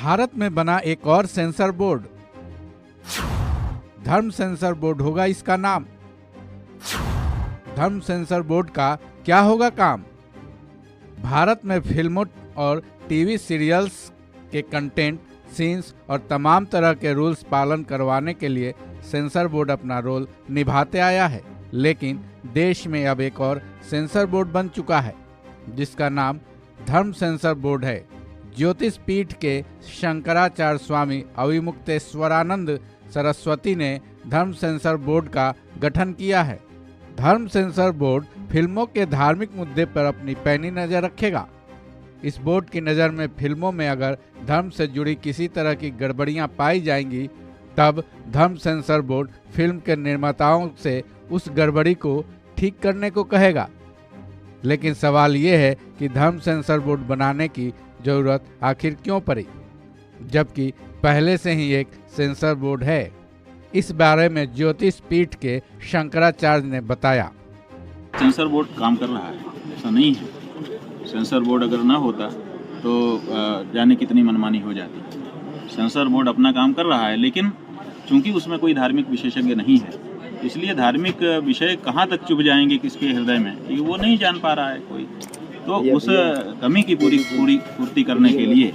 भारत में बना एक और सेंसर बोर्ड, धर्म सेंसर बोर्ड होगा इसका नाम। धर्म सेंसर बोर्ड का क्या होगा काम? भारत में फिल्मों और टीवी सीरियल्स के कंटेंट, सीन्स और तमाम तरह के रूल्स पालन करवाने के लिए सेंसर बोर्ड अपना रोल निभाते आया है। लेकिन देश में अब एक और सेंसर बोर्ड बन चुका है जिसका नाम धर्म सेंसर बोर्ड है। ज्योतिष पीठ के शंकराचार्य स्वामी अविमुक्तेश्वरानंद सरस्वती ने धर्म सेंसर बोर्ड का गठन किया है। धर्म सेंसर बोर्ड फिल्मों के धार्मिक मुद्दे पर अपनी पैनी नजर रखेगा। इस बोर्ड की नज़र में फिल्मों में अगर धर्म से जुड़ी किसी तरह की गड़बड़ियां पाई जाएंगी तब धर्म सेंसर बोर्ड फिल्म के निर्माताओं से उस गड़बड़ी को ठीक करने को कहेगा। लेकिन सवाल ये है कि धर्म सेंसर बोर्ड बनाने की जरूरत आखिर क्यों पड़ी, जबकि पहले से ही एक सेंसर बोर्ड है। इस बारे में ज्योतिष पीठ के शंकराचार्य ने बताया। सेंसर बोर्ड काम कर रहा है, ऐसा नहीं है। सेंसर बोर्ड अगर ना होता तो जाने कितनी मनमानी हो जाती। सेंसर बोर्ड अपना काम कर रहा है, लेकिन चूंकि उसमें कोई धार्मिक विशेषज्ञ नहीं है, इसलिए धार्मिक विषय कहाँ तक चुभ जाएंगे किसके हृदय में, ये वो नहीं जान पा रहा है कोई। तो उस कमी की पूर्ति करने के लिए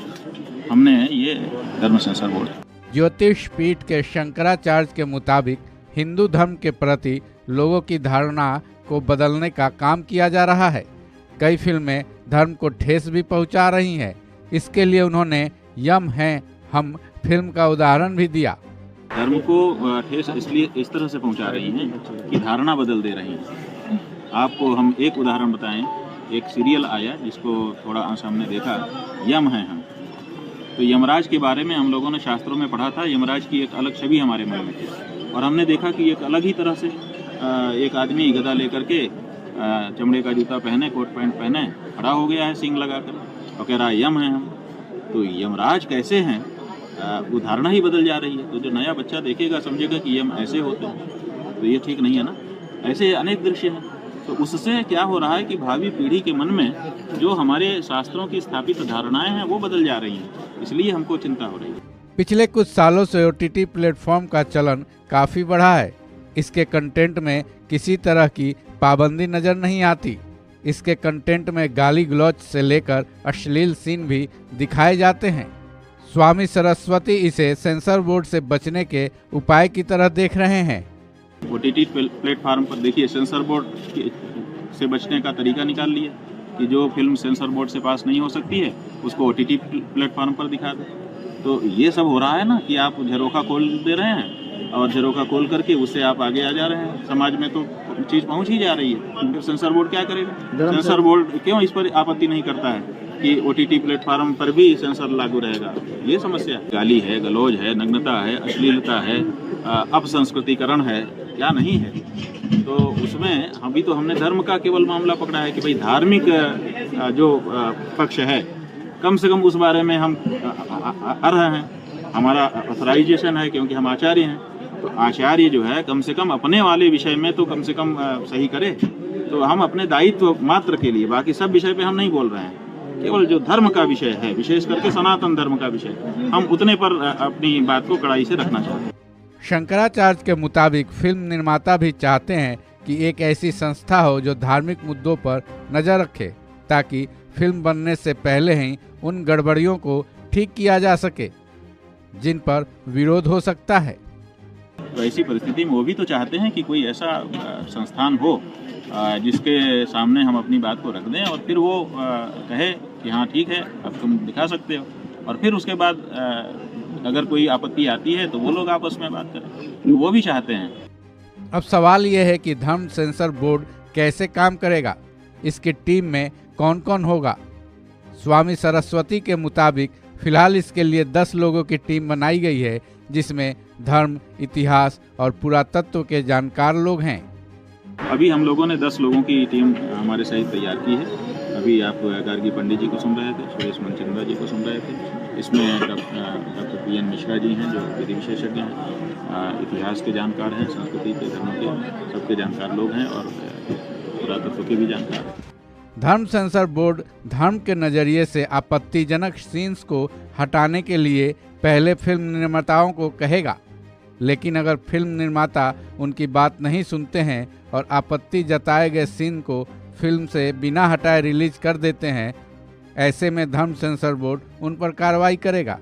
हमने ये धर्म सेंसर बोर्ड। ज्योतिष पीठ के शंकराचार्य के मुताबिक हिंदू धर्म के प्रति लोगों की धारणा को बदलने का काम किया जा रहा है। कई फिल्में धर्म को ठेस भी पहुंचा रही हैं। इसके लिए उन्होंने यम है हम फिल्म का उदाहरण भी दिया। धर्म को ठेस इसलिए इस तरह से पहुंचा रही हैं कि धारणा बदल दे रही हैं। आपको हम एक उदाहरण बताएं। एक सीरियल आया जिसको थोड़ा अंश हमने देखा, यम है हम। तो यमराज के बारे में हम लोगों ने शास्त्रों में पढ़ा था। यमराज की एक अलग छवि हमारे मन में थी और हमने देखा कि एक अलग ही तरह से एक आदमी गदा लेकर के चमड़े का जूता पहने, कोट पैंट पहने खड़ा हो गया है, सींग लगाकर, और कह रहा है यम है हम। तो यमराज कैसे हैं, वो धारणा ही बदल जा रही है। तो जो नया बच्चा देखेगा समझेगा कि यम ऐसे होते हैं, तो ये ठीक नहीं है ना। ऐसे अनेक दृश्य हैं। तो उससे क्या हो रहा है कि भावी पीढ़ी के मन में जो हमारे शास्त्रों की स्थापित धारणाएं हैं वो बदल जा रही हैं। इसलिए हमको चिंता हो रही है। पिछले कुछ सालों से OTT प्लेटफॉर्म का चलन काफी बढ़ा है। इसके कंटेंट में किसी तरह की पाबंदी नजर नहीं आती। इसके कंटेंट में गाली गलौज से लेकर अश्लील सीन भी दिखाए जाते हैं। स्वामी सरस्वती इसे सेंसर बोर्ड से बचने के उपाय की तरह देख रहे हैं। OTT प्लेटफार्म पर देखिए, सेंसर बोर्ड से बचने का तरीका निकाल लिया कि जो फिल्म सेंसर बोर्ड से पास नहीं हो सकती है उसको OTT प्लेटफार्म पर दिखा दें। तो ये सब हो रहा है ना कि आप झरोखा खोल दे रहे हैं और झरोखा खोल करके उससे आप आगे आ जा रहे हैं। समाज में तो चीज़ पहुंच ही जा रही है। फिर सेंसर बोर्ड क्या करेगा? सेंसर बोर्ड क्यों इस पर आपत्ति नहीं करता है कि OTT प्लेटफार्म पर भी सेंसर लागू रहेगा? ये समस्या है। गाली है, गलौज है, नग्नता है, अश्लीलता है, अपसंस्कृतिकरण है, क्या नहीं है। तो उसमें अभी तो हमने धर्म का केवल मामला पकड़ा है कि भाई धार्मिक जो पक्ष है कम से कम उस बारे में हम अर्ह हैं। हमारा ऑथराइजेशन है क्योंकि हम आचार्य हैं। तो आचार्य जो है कम से कम अपने वाले विषय में तो कम से कम सही करे। तो हम अपने दायित्व मात्र के लिए, बाकी सब विषय पे हम नहीं बोल रहे हैं। केवल जो धर्म का विषय है, विशेष करके सनातन धर्म का विषय, हम उतने पर अपनी बात को कड़ाई से रखना चाहते हैं। शंकराचार्य के मुताबिक फिल्म निर्माता भी चाहते हैं कि एक ऐसी संस्था हो जो धार्मिक मुद्दों पर नजर रखे, ताकि फिल्म बनने से पहले ही उन गड़बड़ियों को ठीक किया जा सके जिन पर विरोध हो सकता है। तो ऐसी परिस्थिति में वो भी तो चाहते हैं कि कोई ऐसा संस्थान हो जिसके सामने हम अपनी बात को रख दें और फिर वो कहे कि हाँ ठीक है, अब तुम दिखा सकते हो। और फिर उसके बाद अगर कोई आपत्ति आती है तो वो लोग आपस में बात करें। तो वो भी चाहते हैं। अब सवाल ये है कि धर्म सेंसर बोर्ड कैसे काम करेगा, इसकी टीम में कौन कौन होगा। स्वामी सरस्वती के मुताबिक फिलहाल इसके लिए 10 लोगों की टीम बनाई गई है, जिसमें धर्म, इतिहास और पुरातत्व के जानकार लोग हैं। अभी हम लोगों ने 10 लोगों की टीम हमारे सहित तैयार की है। अभी आप गार्गी पंडित जी को सुन रहे थे, सुरेश मनचंदा जी को सुन रहे थे। इसमें डॉक्टर PN मिश्रा जी हैं जो विधि विशेषज्ञ हैं, इतिहास के जानकार हैं, संस्कृति के, धर्म के सबके जानकार लोग हैं और पुरातत्व के भी जानकार हैं। धर्म सेंसर बोर्ड धर्म के नज़रिए से आपत्तिजनक सीन्स को हटाने के लिए पहले फिल्म निर्माताओं को कहेगा, लेकिन अगर फिल्म निर्माता उनकी बात नहीं सुनते हैं और आपत्ति जताए गए सीन को फिल्म से बिना हटाए रिलीज कर देते हैं, ऐसे में धर्म सेंसर बोर्ड उन पर कार्रवाई करेगा।